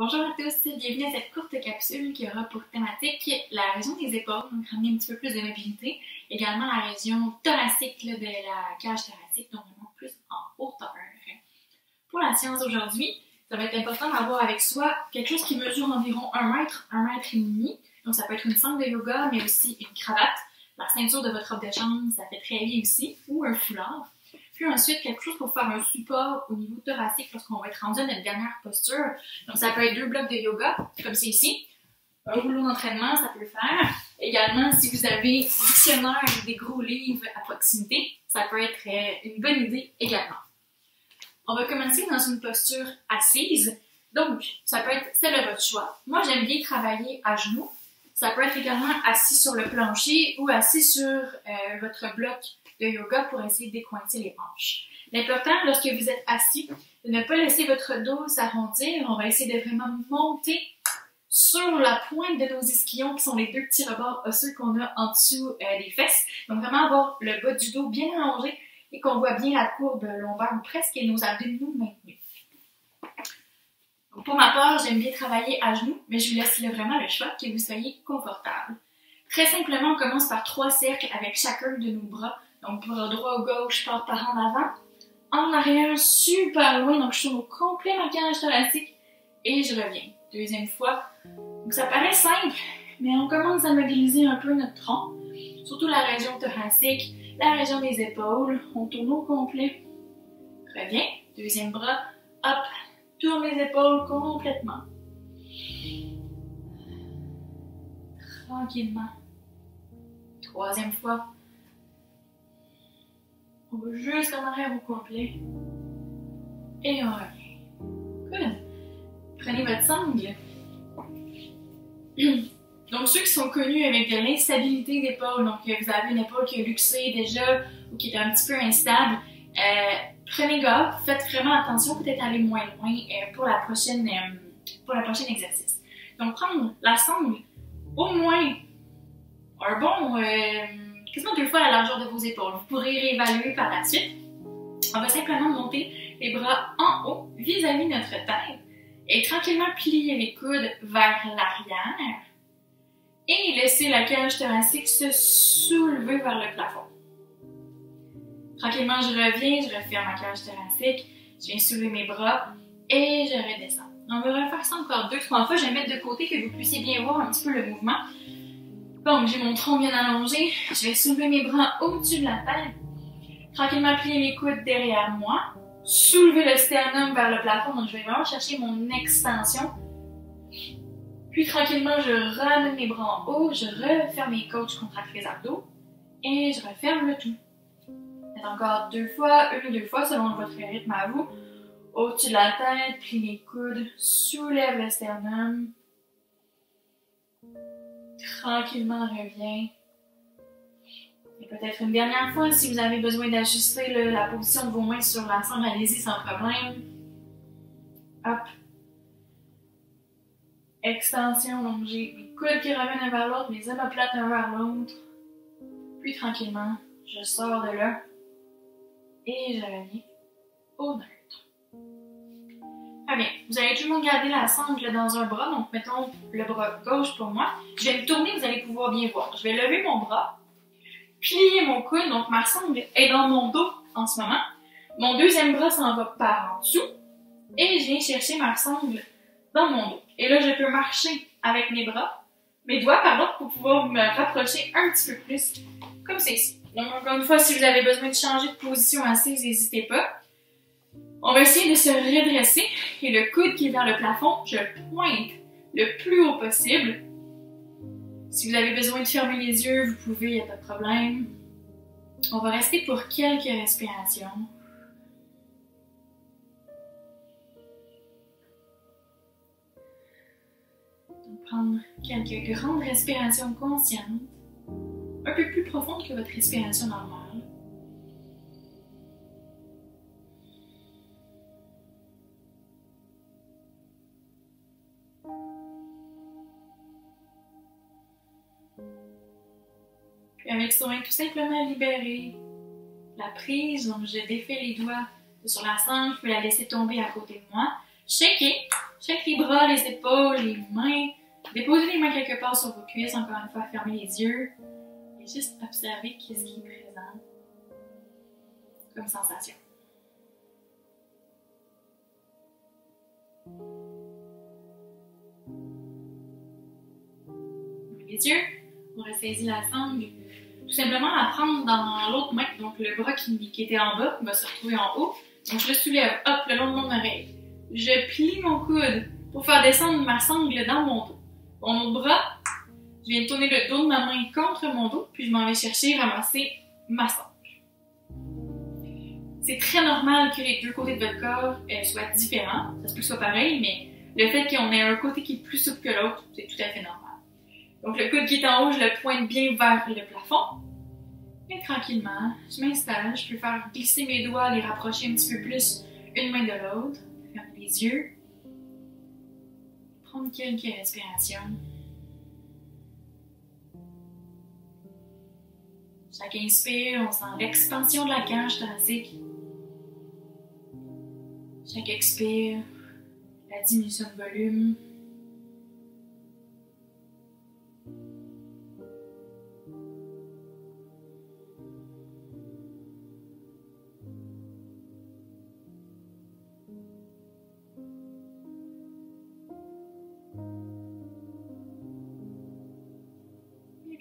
Bonjour à tous, bienvenue à cette courte capsule qui aura pour thématique la région des épaules, donc ramener un petit peu plus de mobilité. Également la région thoracique de la cage thoracique, donc vraiment plus en hauteur. Pour la séance d'aujourd'hui, ça va être important d'avoir avec soi quelque chose qui mesure environ 1 mètre, 1 mètre et demi. Donc ça peut être une sangle de yoga, mais aussi une cravate. La ceinture de votre robe de chambre, ça fait très bien aussi, ou un foulard. Puis ensuite, quelque chose pour faire un support au niveau thoracique lorsqu'on va être rendu à notre dernière posture. Donc ça peut être 2 blocs de yoga, comme c'est ici. Un rouleau d'entraînement, ça peut le faire. Également, si vous avez un dictionnaire ou des gros livres à proximité, ça peut être une bonne idée également. On va commencer dans une posture assise. Donc, ça peut être celle de votre choix. Moi, j'aime bien travailler à genoux. Ça peut être également assis sur le plancher ou assis sur votre bloc de yoga pour essayer de décoincer les hanches. L'important, lorsque vous êtes assis, de ne pas laisser votre dos s'arrondir. On va essayer de vraiment monter sur la pointe de nos ischions, qui sont les 2 petits rebords osseux qu'on a en dessous des fesses. Donc, vraiment avoir le bas du dos bien allongé et qu'on voit bien la courbe lombaire ou presque et nos abdominaux maintenus. Donc, pour ma part, j'aime bien travailler à genoux, mais je vous laisse vraiment le choix que vous soyez confortable. Très simplement, on commence par 3 cercles avec chacun de nos bras. Donc, bras droit ou gauche, part par en avant. En arrière, super loin, donc je tourne au complet ma cage thoracique et je reviens. Deuxième fois. Donc, ça paraît simple, mais on commence à mobiliser un peu notre tronc, surtout la région thoracique, la région des épaules. On tourne au complet. Reviens. Deuxième bras. Hop. Tourne les épaules complètement. Tranquillement. Troisième fois. On va juste en arrière au complet. Et on revient. Good. Prenez votre sangle. Donc, ceux qui sont connus avec de l'instabilité d'épaule, donc vous avez une épaule qui a luxé déjà ou qui est un petit peu instable, prenez garde, faites vraiment attention, peut-être aller moins loin pour la prochaine exercice. Donc, prendre la sangle au moins un bon, quasiment 2 fois la largeur de vos épaules. Vous pourrez réévaluer par la suite. On va simplement monter les bras en haut vis-à-vis notre tête et tranquillement plier les coudes vers l'arrière et laisser la cage thoracique se soulever vers le plafond. Tranquillement, je reviens, je referme ma cage thoracique, je viens soulever mes bras et je redescends. On va refaire ça encore 2-3 fois. Je vais mettre de côté que vous puissiez bien voir un petit peu le mouvement. Donc, j'ai mon tronc bien allongé. Je vais soulever mes bras au-dessus de la tête. Tranquillement plier mes coudes derrière moi. Soulever le sternum vers le plafond. Donc, je vais vraiment chercher mon extension. Puis, tranquillement, je ramène mes bras en haut. Je referme mes côtes, je contracte les abdos. Et je referme le tout. Faites encore 2 fois, 1 ou 2 fois selon votre rythme à vous. Au-dessus de la tête, plie les coudes, soulève le sternum. Tranquillement, reviens. Et peut-être une dernière fois, si vous avez besoin d'ajuster la position de vos mains sur la sangle, allez-y sans problème. Hop. Extension, donc j'ai mes coudes qui reviennent vers l'autre, mes omoplates un vers l'autre. Puis tranquillement, je sors de là et je reviens au neutre. Très bien. Vous allez tout le monde garder la sangle dans un bras, donc mettons le bras gauche pour moi. Je vais me tourner, vous allez pouvoir bien voir. Je vais lever mon bras, plier mon coude, donc ma sangle est dans mon dos en ce moment. Mon deuxième bras s'en va par en dessous et je viens chercher ma sangle dans mon dos. Et là, je peux marcher avec mes doigts, pour pouvoir me rapprocher un petit peu plus, comme c'est ici. Donc, encore une fois, si vous avez besoin de changer de position assise, n'hésitez pas. On va essayer de se redresser et le coude qui est vers le plafond, je pointe le plus haut possible. Si vous avez besoin de fermer les yeux, vous pouvez, il n'y a pas de problème. On va rester pour quelques respirations. Donc, prendre quelques grandes respirations conscientes, un peu plus profondes que votre respiration normale. Puis avec soin, tout simplement libérer la prise. Donc, je défais les doigts sur la sangle, je peux la laisser tomber à côté de moi. Shakez. Shake les bras, les épaules, les mains. Déposez les mains quelque part sur vos cuisses. Encore une fois, fermez les yeux. Et juste observez ce qui est présent comme sensation. Les yeux, on ressaisit la sangle. Tout simplement la prendre dans l'autre main. Donc le bras qui était en bas va se retrouver en haut. Donc je le soulève, hop, le long de mon oreille. Je plie mon coude pour faire descendre ma sangle dans mon dos. Mon autre bras, je viens de tourner le dos de ma main contre mon dos, puis je m'en vais chercher ramasser ma sangle. C'est très normal que les deux côtés de votre corps soient différents. Ça se peut que ce soit pareil, mais le fait qu'on ait un côté qui est plus souple que l'autre, c'est tout à fait normal. Donc le coude qui est en haut, je le pointe bien vers le plafond. Et tranquillement, je m'installe, je peux faire glisser mes doigts, les rapprocher un petit peu plus une main de l'autre. Fermer les yeux. Prendre quelques respirations. Chaque inspire, on sent l'expansion de la cage thoracique. Chaque expire, la diminution de volume.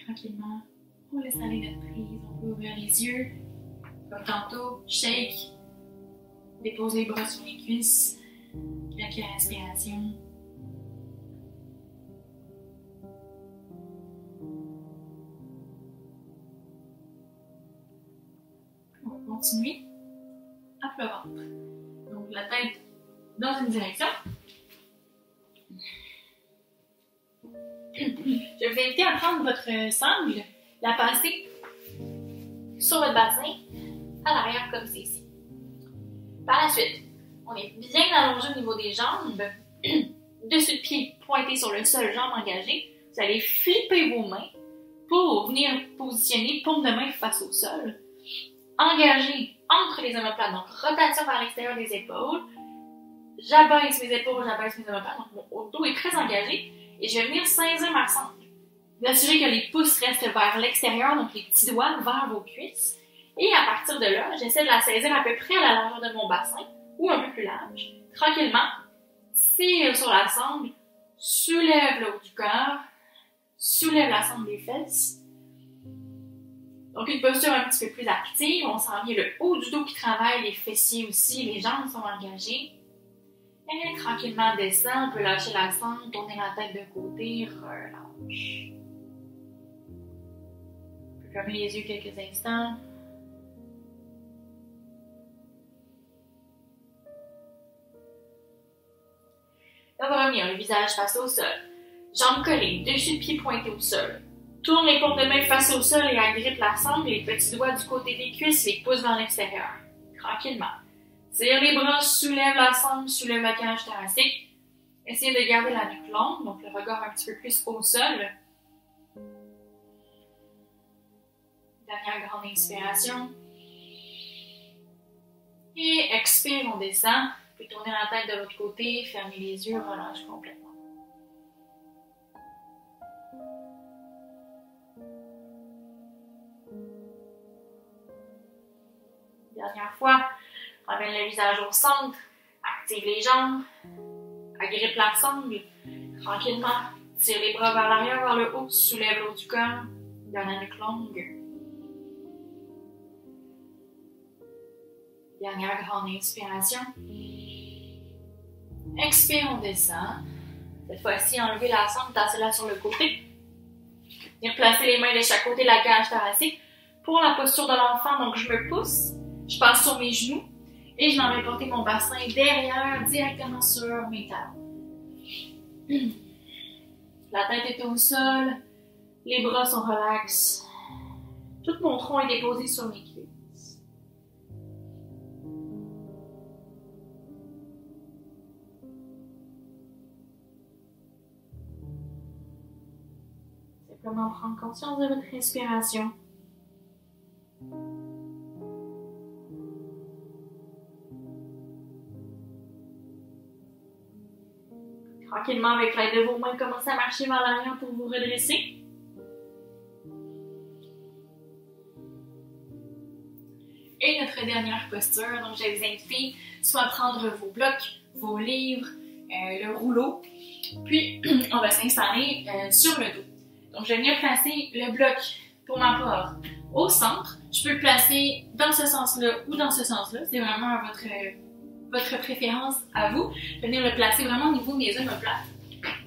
Tranquillement, on laisse aller notre prise, on peut ouvrir les yeux, comme tantôt, shake, dépose les bras sur les cuisses, quelques respirations. On va continuer à plat ventre. Donc la tête dans une direction. Je vais vous inviter à prendre votre sangle, la passer sur votre bassin, à l'arrière comme c'est ici. Par la suite, on est bien allongé au niveau des jambes, dessus de pied pointé sur le sol, jambes engagées. Vous allez flipper vos mains pour venir positionner paume de main face au sol. Engagé entre les omoplates, donc rotation vers l'extérieur des épaules. J'abaisse mes épaules, j'abaisse mes omoplates, donc mon dos est très engagé. Et je vais venir saisir ma sangle. Vous assurez que les pouces restent vers l'extérieur, donc les petits doigts vers vos cuisses. Et à partir de là, j'essaie de la saisir à peu près à la largeur de mon bassin, ou un peu plus large. Tranquillement, tire sur la sangle, soulève le haut du corps, soulève la sangle des fesses. Donc une posture un petit peu plus active, on sent bien le haut du dos qui travaille, les fessiers aussi, les jambes sont engagées. Et tranquillement descend, on peut lâcher la sangle, tourner la tête de côté, relâche. On peut fermer les yeux quelques instants. On va revenir, le visage face au sol. Jambes collées, dessus de pied pointé au sol. Tourne les paumes de main face au sol et agrippe la sangle, les petits doigts du côté des cuisses, les pouces vers l'extérieur. Tranquillement. Tire les bras, soulève la sangle, soulève la cage thoracique. Essayez de garder la nuque longue, donc le regard un petit peu plus au sol. Dernière grande inspiration. Et expire, on descend. Vous pouvez tourner la tête de l'autre côté, fermer les yeux, relâche complètement. Dernière fois. Ramène le visage au centre, active les jambes, agrippe la sangle, tranquillement, tire les bras vers l'arrière, vers le haut, soulève le haut du corps, garde la nuque longue. Dernière grande inspiration. Expire, on descend. Cette fois-ci, enlevez la sangle, tassez-la sur le côté. Et replacez les mains de chaque côté de la cage thoracique. Pour la posture de l'enfant, donc je me pousse, je passe sur mes genoux. Et je m'en vais porter mon bassin derrière, directement sur mes talons. La tête est au sol, les bras sont relax. Tout mon tronc est déposé sur mes cuisses. Simplement prendre conscience de votre respiration. Tranquillement, avec l'aide de vos mains, commencez à marcher vers l'arrière pour vous redresser. Et notre dernière posture, donc je vais vous inviter soit à prendre vos blocs, vos livres, le rouleau, puis on va s'installer sur le dos. Donc je vais venir placer le bloc pour ma part au centre. Je peux le placer dans ce sens-là ou dans ce sens-là, c'est vraiment à votre préférence à vous. Je vais venir le placer vraiment au niveau de mes omoplates.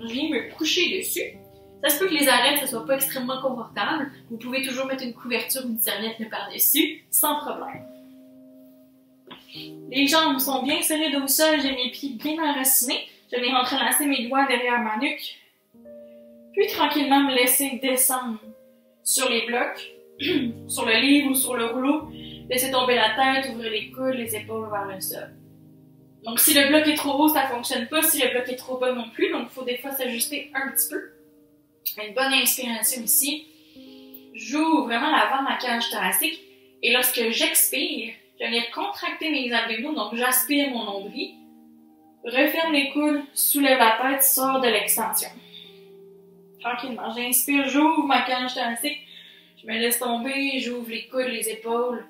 Je viens me coucher dessus. Ça se peut que les arêtes ne soient pas extrêmement confortables. Vous pouvez toujours mettre une couverture ou une serviette par-dessus, sans problème. Les jambes sont bien serrées au sol, j'ai mes pieds bien enracinés. Je vais entrelacer mes doigts derrière ma nuque. Puis tranquillement me laisser descendre sur les blocs, sur le livre ou sur le rouleau. Laissez tomber la tête, ouvrir les coudes, les épaules vers le sol. Donc si le bloc est trop haut, ça ne fonctionne pas. Si le bloc est trop bas non plus, donc il faut des fois s'ajuster un petit peu. Une bonne inspiration ici. J'ouvre vraiment l'avant de ma cage thoracique. Et lorsque j'expire, je vais venir contracter mes abdominaux. Donc j'aspire mon nombril. Referme les coudes, soulève la tête, sors de l'extension. Tranquillement, j'inspire, j'ouvre ma cage thoracique. Je me laisse tomber, j'ouvre les coudes, les épaules.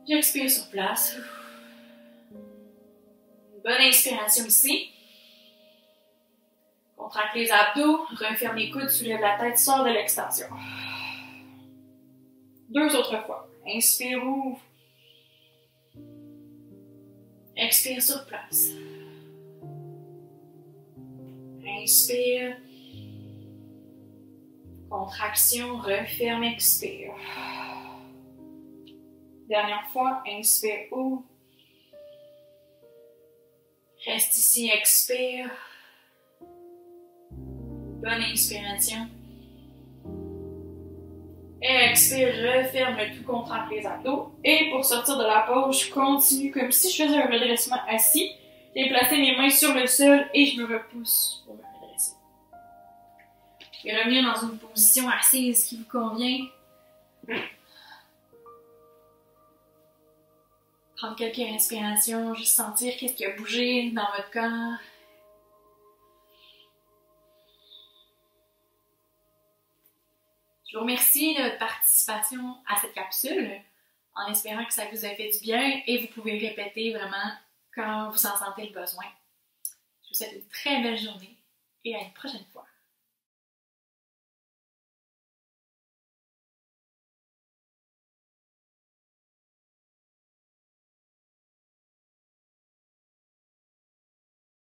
J'expire sur place. Une bonne inspiration ici. Contracte les abdos, referme les coudes, soulève la tête, sors de l'extension. 2 autres fois. Inspire, ouvre. Expire sur place. Inspire. Contraction, referme, expire. Dernière fois, inspire, ouvre. Reste ici, expire. Bonne inspiration. Expire, referme le tout, contracte les abdos. Et pour sortir de la pause, je continue comme si je faisais un redressement assis. J'ai placé mes mains sur le sol et je me repousse pour me redresser. Et revenir dans une position assise qui vous convient. Prendre quelques respirations, juste sentir qu'est-ce qui a bougé dans votre corps. Je vous remercie de votre participation à cette capsule, en espérant que ça vous a fait du bien et vous pouvez répéter vraiment quand vous en sentez le besoin. Je vous souhaite une très belle journée et à une prochaine fois.